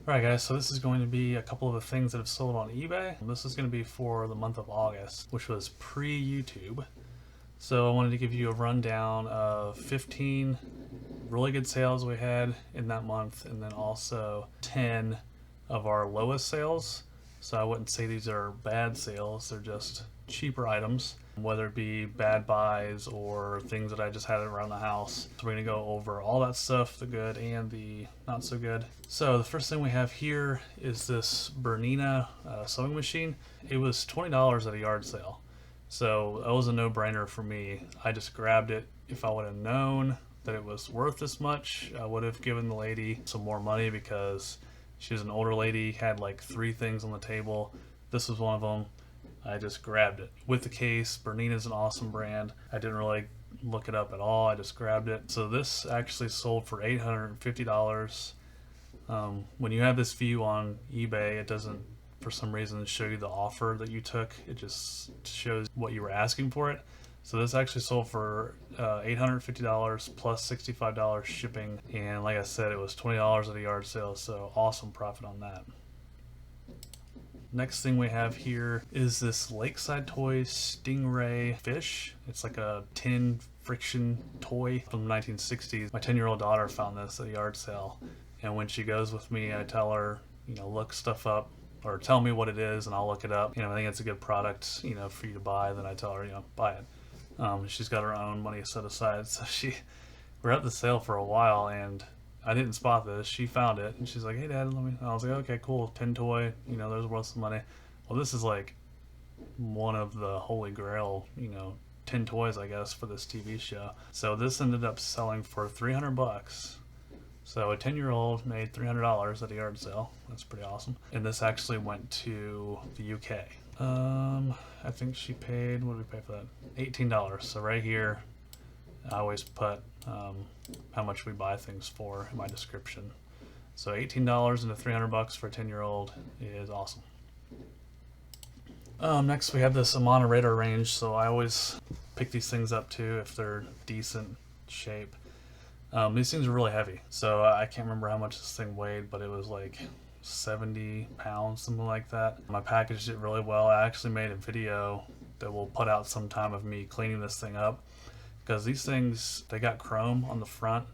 Alright guys, so this is going to be a couple of the things that have sold on eBay. This is going to be for the month of August, which was pre-YouTube. So I wanted to give you a rundown of 15 really good sales we had in that month, and then also 10 of our lowest sales. So I wouldn't say these are bad sales, they're just cheaper items, whether it be bad buys or things that I just had around the house. So we're going to go over all that stuff, the good and the not so good. So the first thing we have here is this Bernina sewing machine. It was $20 at a yard sale. So that was a no-brainer for me. I just grabbed it. If I would have known that it was worth this much, I would have given the lady some more money because she was an older lady, had like 3 things on the table. This was one of them. I just grabbed it with the case. Bernina is an awesome brand. I didn't really look it up at all. I just grabbed it. So this actually sold for $850. When you have this view on eBay, it doesn't, for some reason, show you the offer that you took. It just shows what you were asking for it. So this actually sold for $850 plus $65 shipping. And like I said, it was $20 at a yard sale. So awesome profit on that. Next thing we have here is this Lakeside toy Stingray fish. It's like a tin friction toy from the 1960s. My 10-year-old daughter found this at a yard sale, and when she goes with me, I tell her, look stuff up or tell me what it is and I'll look it up. I think it's a good product, for you to buy. Then I tell her, buy it. She's got her own money set aside, so we're at the sale for a while, and I didn't spot this. She found it, and she's like, "Hey, Dad, let me." I was like, "Okay, cool, tin toy. There's worth some money." Well, this is like one of the holy grail, tin toys, I guess, for this TV show. So this ended up selling for $300. So a 10-year-old made $300 at a yard sale. That's pretty awesome. And this actually went to the UK. I think she paid. What did we pay for that? $18. So right here, I always put how much we buy things for in my description. So $18 into $300 for a 10-year-old is awesome. Next we have this Amana radar range. So I always pick these things up too if they're decent shape. These things are really heavy. So I can't remember how much this thing weighed, but it was like 70 pounds, something like that. I packaged it really well. I actually made a video that we'll put out sometime of me cleaning this thing up, because these things, they got chrome on the front,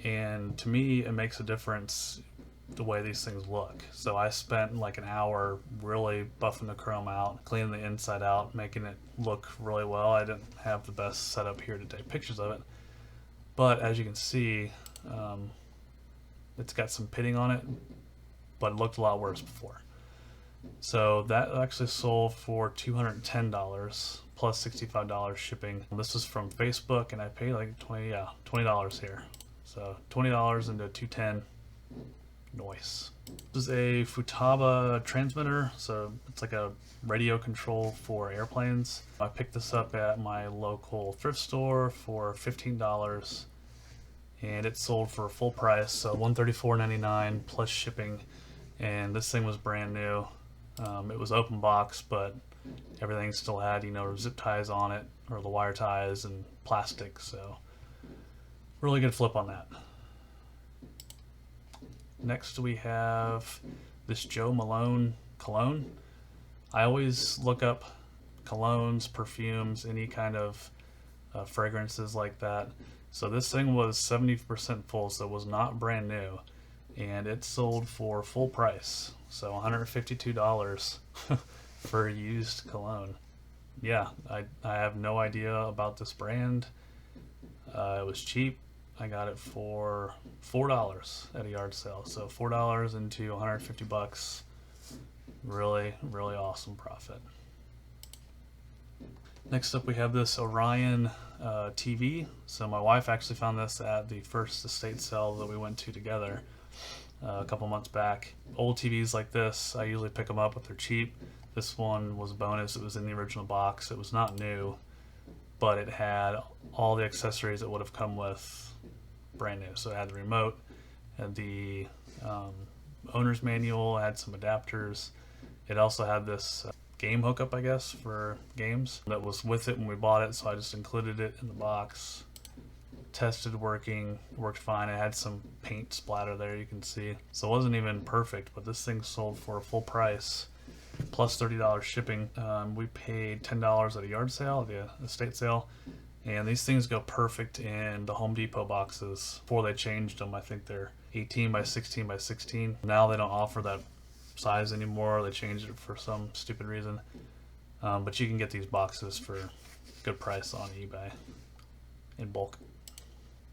and to me it makes a difference the way these things look. So I spent like an hour really buffing the chrome out, cleaning the inside out, making it look really well. I didn't have the best setup here to take pictures of it, but as you can see, it's got some pitting on it, but it looked a lot worse before. So that actually sold for $210 plus $65 shipping. This is from Facebook, and I paid like $20 here. So $20 into $210. Nice. This is a Futaba Transmitter, so it's like a radio control for airplanes. I picked this up at my local thrift store for $15, and it sold for full price, so $134.99 plus shipping. And this thing was brand new. It was open box, but everything still had, zip ties on it, or the wire ties and plastic. So really good flip on that. Next we have this Malone Cologne. I always look up colognes, perfumes, any kind of fragrances like that. So this thing was 70% full, so it was not brand new, and it sold for full price, so $152 for used cologne. Yeah, I have no idea about this brand. It was cheap. I got it for $4 at a yard sale, so $4 into $150. Really, really awesome profit. Next up we have this Orion TV. So my wife actually found this at the first estate sale that we went to together a couple months back. Old TVs like this, I usually pick them up if they're cheap. This one was a bonus. It was in the original box. It was not new, but it had all the accessories that would have come with brand new. So it had the remote, had the owner's manual, had some adapters. It also had this game hookup, I guess, for games that was with it when we bought it, so I just included it in the box. tested working, worked fine. It had some paint splatter there, you can see. So it wasn't even perfect, but this thing sold for a full price plus $30 shipping. We paid $10 at a yard sale, the estate sale. And these things go perfect in the Home Depot boxes. Before they changed them, I think they're 18 by 16 by 16. Now they don't offer that size anymore. They changed it for some stupid reason. But you can get these boxes for a good price on eBay in bulk.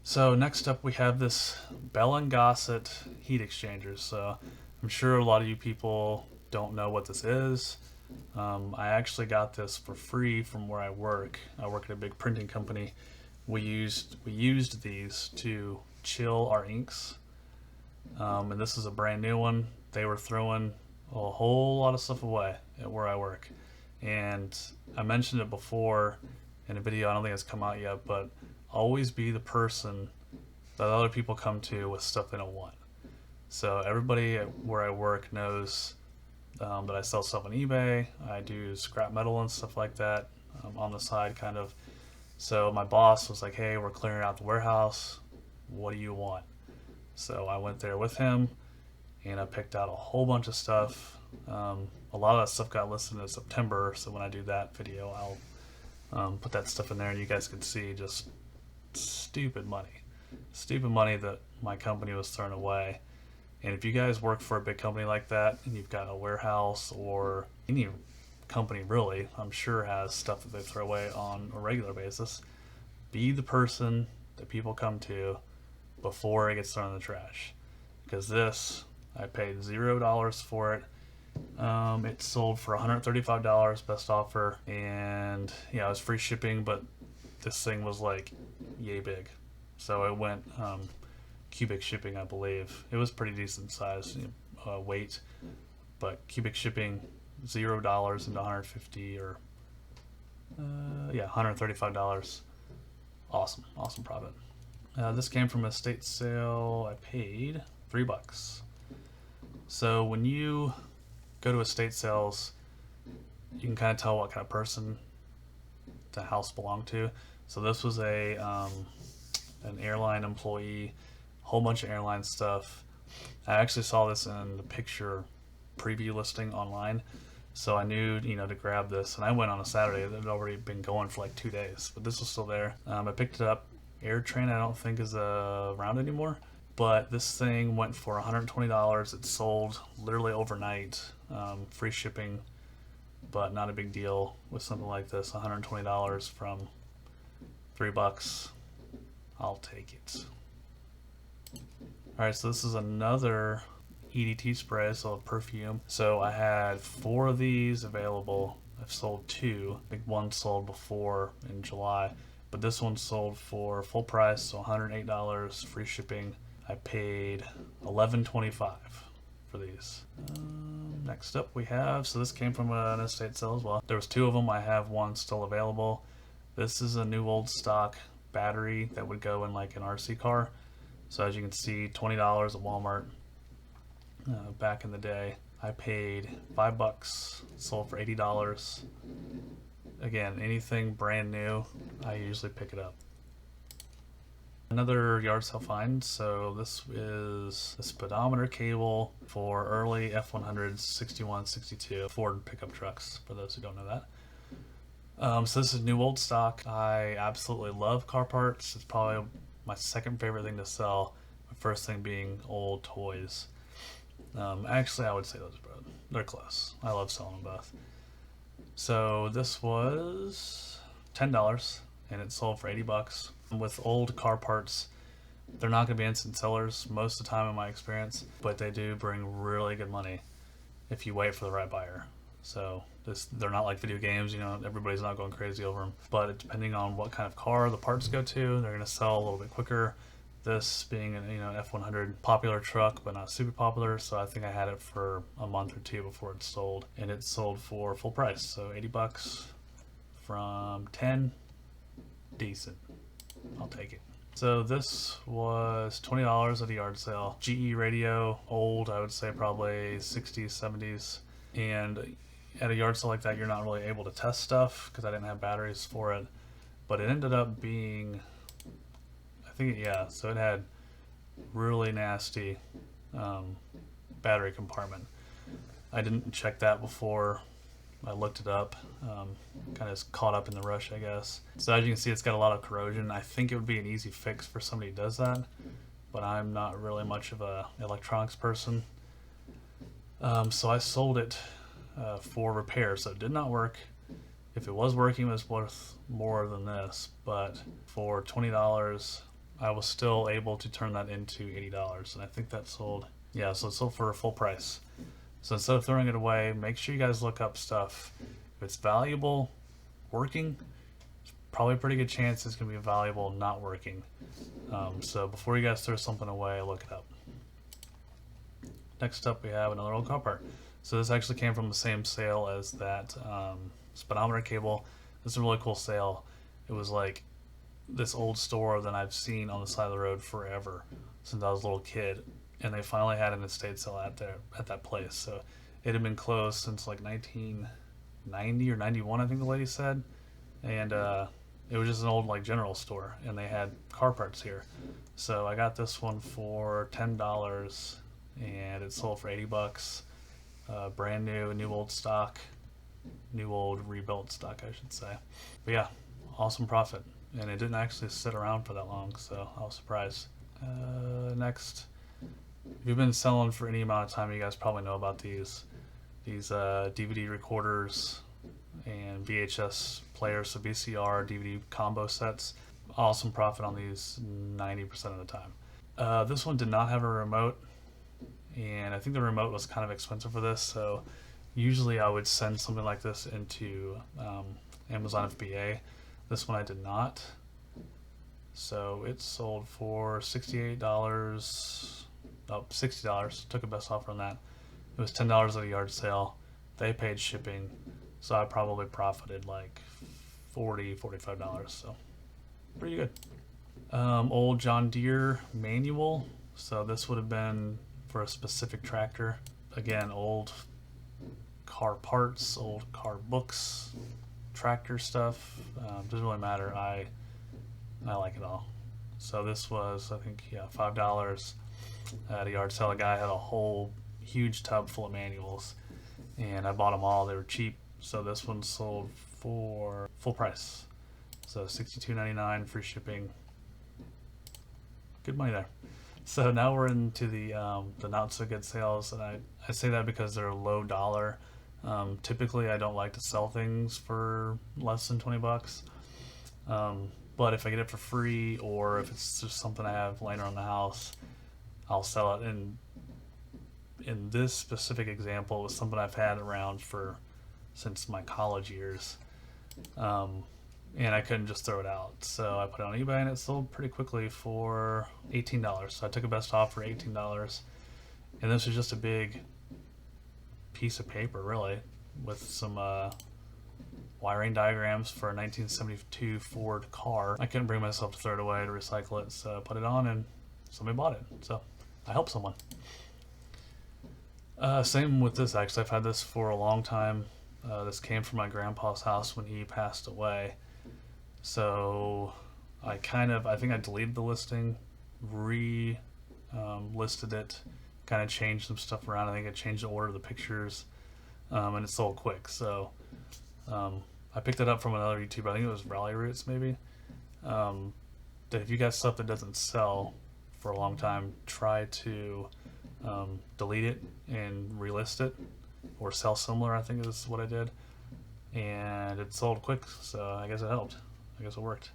So next up we have this Bell & Gosset heat exchangers. So I'm sure a lot of you people don't know what this is. I actually got this for free from where I work. I work at a big printing company. We used these to chill our inks. And this is a brand new one. They were throwing a whole lot of stuff away at where I work. And I mentioned it before in a video, I don't think it's come out yet, but always be the person that other people come to with stuff they don't want. So everybody at where I work knows that I sell stuff on eBay. I do scrap metal and stuff like that on the side, kind of. So my boss was like, hey, we're clearing out the warehouse. What do you want? So I went there with him and I picked out a whole bunch of stuff. A lot of that stuff got listed in September, so when I do that video, I'll put that stuff in there and you guys can see just stupid money that my company was throwing away. And if you guys work for a big company like that and you've got a warehouse, or any company really, I'm sure has stuff that they throw away on a regular basis, be the person that people come to before it gets thrown in the trash. Because this, I paid $0 for it. It sold for $135, best offer, and yeah, it was free shipping, but this thing was like yay big. So it went cubic shipping, I believe. It was pretty decent size, weight, but cubic shipping, $0 into 150 or $135. Awesome profit. This came from a estate sale. I paid $3. So when you go to estate sales, you can kind of tell what kind of person the house belonged to. So this was an airline employee, whole bunch of airline stuff. I actually saw this in the picture preview listing online, so I knew to grab this, and I went on a Saturday. It had already been going for like 2 days, but this was still there. I picked it up. AirTrain I don't think is around anymore, but this thing went for $120. It sold literally overnight, free shipping, but not a big deal with something like this. $120 from $3. I'll take it. Alright, so this is another EDT spray, so a perfume. So I had 4 of these available. I've sold 2. I think one sold before in July, but this one sold for full price, so $108, free shipping. I paid $11.25 for these. Next up we have, so this came from an estate sale as well. There was 2 of them. I have one still available. This is a new old stock battery that would go in like an RC car. So as you can see, $20 at Walmart. Back in the day, I paid $5, sold for $80. Again, anything brand new, I usually pick it up. Another yard sale find. So this is the speedometer cable for early F100s, 61, 62 Ford pickup trucks, for those who don't know that. So this is new old stock. I absolutely love car parts. It's probably my second favorite thing to sell. My first thing being old toys. Actually, I would say those, bro. They're close. I love selling them both. So this was $10, and it sold for $80. With old car parts, they're not going to be instant sellers most of the time in my experience, but they do bring really good money if you wait for the right buyer. So they're not like video games, everybody's not going crazy over them. But depending on what kind of car the parts go to, they're going to sell a little bit quicker. This being an F100 popular truck, but not super popular, so I think I had it for a month or 2 before it sold, and it sold for full price, so $80 from 10, decent. I'll take it. So this was $20 at a yard sale. GE radio, old, I would say probably 60s, 70s, and at a yard sale like that, you're not really able to test stuff because I didn't have batteries for it, but it ended up being, I think, yeah, so it had really nasty battery compartment. I didn't check that before I looked it up. Kind of caught up in the rush, I guess. So as you can see, it's got a lot of corrosion. I think it would be an easy fix for somebody who does that, but I'm not really much of a electronics person. So I sold it for repair, so it did not work. If it was working, it was worth more than this, but for $20, I was still able to turn that into $80, and I think that sold, yeah, so it sold for a full price. So instead of throwing it away, make sure you guys look up stuff. If it's valuable, working, it's probably a pretty good chance it's going to be valuable not working. So before you guys throw something away, look it up. Next up, we have another old car part. So this actually came from the same sale as that speedometer cable. This is a really cool sale. It was like this old store that I've seen on the side of the road forever since I was a little kid, and they finally had an estate sale at that place. So it had been closed since like 1990 or 91, I think the lady said, and it was just an old like general store, and they had car parts here. So I got this one for $10, and it sold for $80. Brand new old stock, new old rebuilt stock, I should say. But yeah, awesome profit, and it didn't actually sit around for that long, so I was surprised. Next, if you've been selling for any amount of time, you guys probably know about these DVD recorders and VHS players, so VCR, DVD combo sets. Awesome profit on these 90% of the time. This one did not have a remote, and I think the remote was kind of expensive for this, so usually I would send something like this into Amazon FBA. This one I did not. So it sold for $68, oh, $60, took a best offer on that. It was $10 at a yard sale. They paid shipping, so I probably profited like $45, so pretty good. Old John Deere manual. So this would have been for a specific tractor. Again, old car parts, old car books, tractor stuff. Doesn't really matter. I like it all. So this was, I think, yeah, $5 at a yard sale. A guy had a whole huge tub full of manuals, and I bought them all. They were cheap. So this one sold for full price. So $62.99, free shipping. Good money there. So now we're into the not so good sales, and I say that because they're low dollar. Typically I don't like to sell things for less than $20. But if I get it for free, or if it's just something I have laying around the house, I'll sell it. And in this specific example, it was something I've had around since my college years. And I couldn't just throw it out. So I put it on eBay, and it sold pretty quickly for $18. So I took a best offer, $18. And this was just a big piece of paper, really, with some wiring diagrams for a 1972 Ford car. I couldn't bring myself to throw it away, to recycle it, so I put it on, and somebody bought it. So I helped someone. Same with this, actually. I've had this for a long time. This came from my grandpa's house when he passed away. So I think I deleted the listing, listed it, kind of changed some stuff around. I think I changed the order of the pictures, and it sold quick. So I picked it up from another YouTuber. I think it was Rally Roots, maybe. That if you got stuff that doesn't sell for a long time, try to delete it and relist it, or sell similar, I think is what I did. And it sold quick, so I guess it helped. I guess it worked.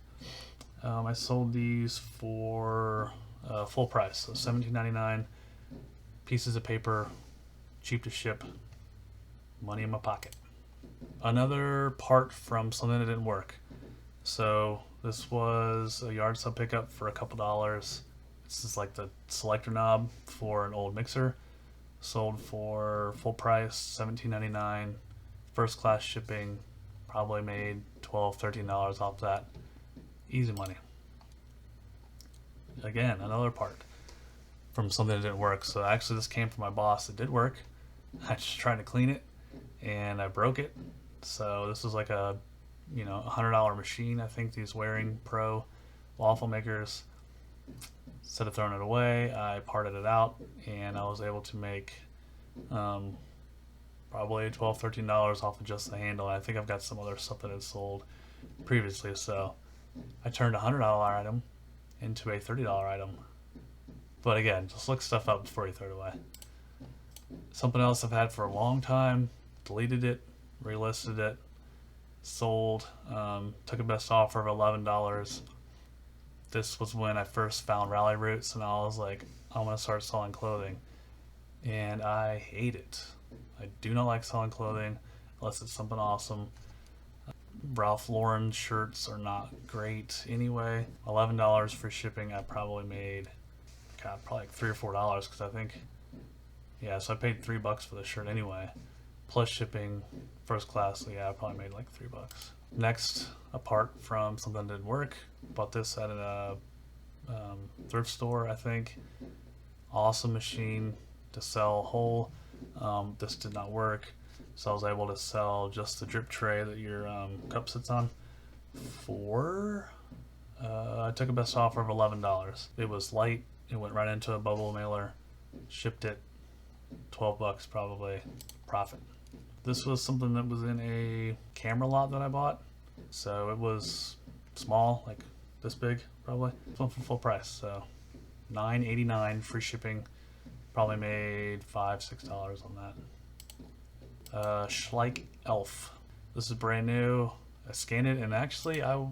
I sold these for full price, so $17.99. Pieces of paper, cheap to ship, money in my pocket. Another part from something that didn't work. So this was a yard sale pickup for a couple dollars. This is like the selector knob for an old mixer. Sold for full price, $17.99. First class shipping. Probably made $12, $13 off that. Easy money. Again, another part from something that didn't work. So actually this came from my boss. It did work. I just tried to clean it, and I broke it. So this was like a $100 machine. I think these Waring Pro waffle makers. Instead of throwing it away, I parted it out, and I was able to make probably $12, $13 off of just the handle. I think I've got some other stuff that had sold previously, so I turned a $100 item into a $30 item. But again, just look stuff up before you throw it away. Something else I've had for a long time, deleted it, relisted it, sold, took a best offer of $11. This was when I first found Rally Roots, and I was like, I'm going to start selling clothing. And I hate it. I do not like selling clothing unless it's something awesome. Ralph Lauren shirts are not great anyway. $11 for shipping, I probably made, probably like $3 or $4, because I think, yeah, so I paid $3 for the shirt anyway. Plus shipping, first class, so yeah, I probably made like $3. Next, apart from something that didn't work, bought this at a thrift store, I think. Awesome machine to sell whole. This did not work, so I was able to sell just the drip tray that your cup sits on for, I took a best offer of $11. It was light, it went right into a bubble mailer, shipped it, $12 probably, profit. This was something that was in a camera lot that I bought, so it was small, like this big probably. It's one for full price, so $9.89 free shipping. Probably made $5, $6 on that. Schleich Elf. This is brand new. I scanned it, and actually I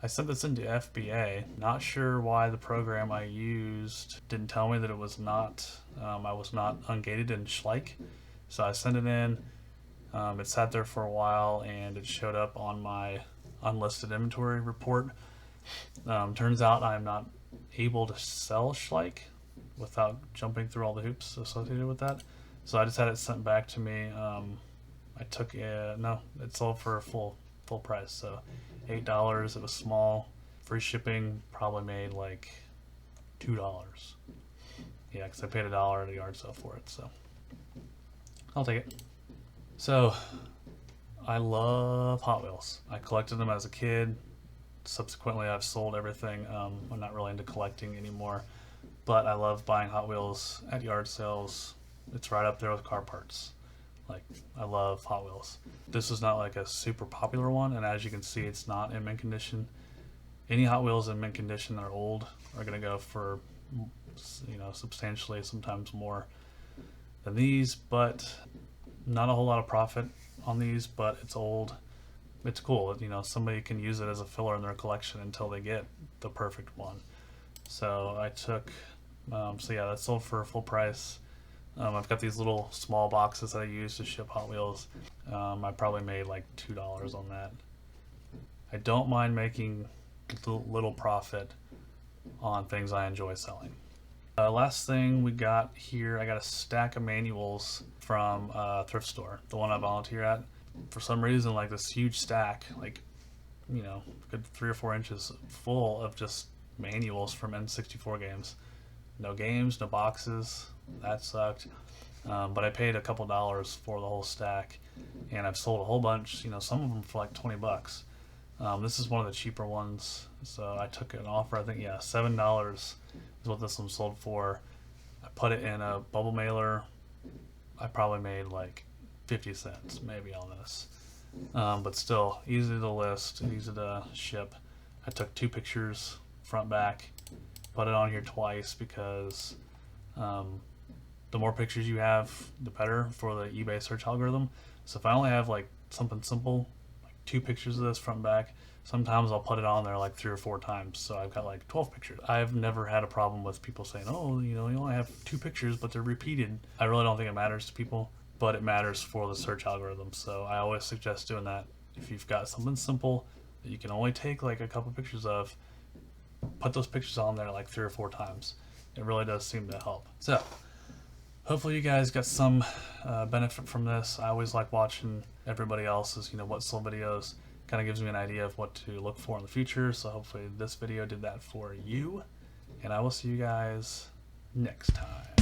sent this into FBA. Not sure why the program I used didn't tell me that it was not, I was not ungated in Schleich. So I sent it in. It sat there for a while, and it showed up on my unlisted inventory report. Turns out I'm not able to sell Schleich without jumping through all the hoops associated with that. So I just had it sent back to me. I took no, it sold for full price, so $8. It was small. Free shipping, probably made like $2. Yeah, because I paid $1 at a yard sale for it, so I'll take it. So I love Hot Wheels. I collected them as a kid. Subsequently, I've sold everything. I'm not really into collecting anymore, but I love buying Hot Wheels at yard sales. It's right up there with car parts. Like, I love Hot Wheels. This is not like a super popular one, and as you can see, it's not in mint condition. Any Hot Wheels in mint condition that are old are going to go for, substantially, sometimes more than these, but not a whole lot of profit on these, but it's old. It's cool. Somebody can use it as a filler in their collection until they get the perfect one. So I took, that sold for full price. I've got these little small boxes that I use to ship Hot Wheels. I probably made like $2 on that. I don't mind making little profit on things I enjoy selling. Last thing we got here, I got a stack of manuals from a thrift store, the one I volunteer at. For some reason, like this huge stack, good 3 or 4 inches full of just manuals from N64 games. No games, no boxes. That sucked. But I paid a couple dollars for the whole stack, and I've sold a whole bunch. Some of them for like $20. This is one of the cheaper ones, so I took an offer. I think $7 is what this one sold for. I put it in a bubble mailer. I probably made like 50 cents maybe on this, but still easy to list, easy to ship. I took 2 pictures, front back, put it on here twice because the more pictures you have, the better for the eBay search algorithm. So if I only have like something simple, like 2 pictures of this front and back, sometimes I'll put it on there like 3 or 4 times. So I've got like 12 pictures. I've never had a problem with people saying, oh, you only have 2 pictures, but they're repeated. I really don't think it matters to people, but it matters for the search algorithm. So I always suggest doing that. If you've got something simple that you can only take like a couple pictures of, put those pictures on there like 3 or 4 times. It really does seem to help. So hopefully you guys got some benefit from this. I always like watching everybody else's, what sold videos. Kind of gives me an idea of what to look for in the future. So hopefully this video did that for you. And I will see you guys next time.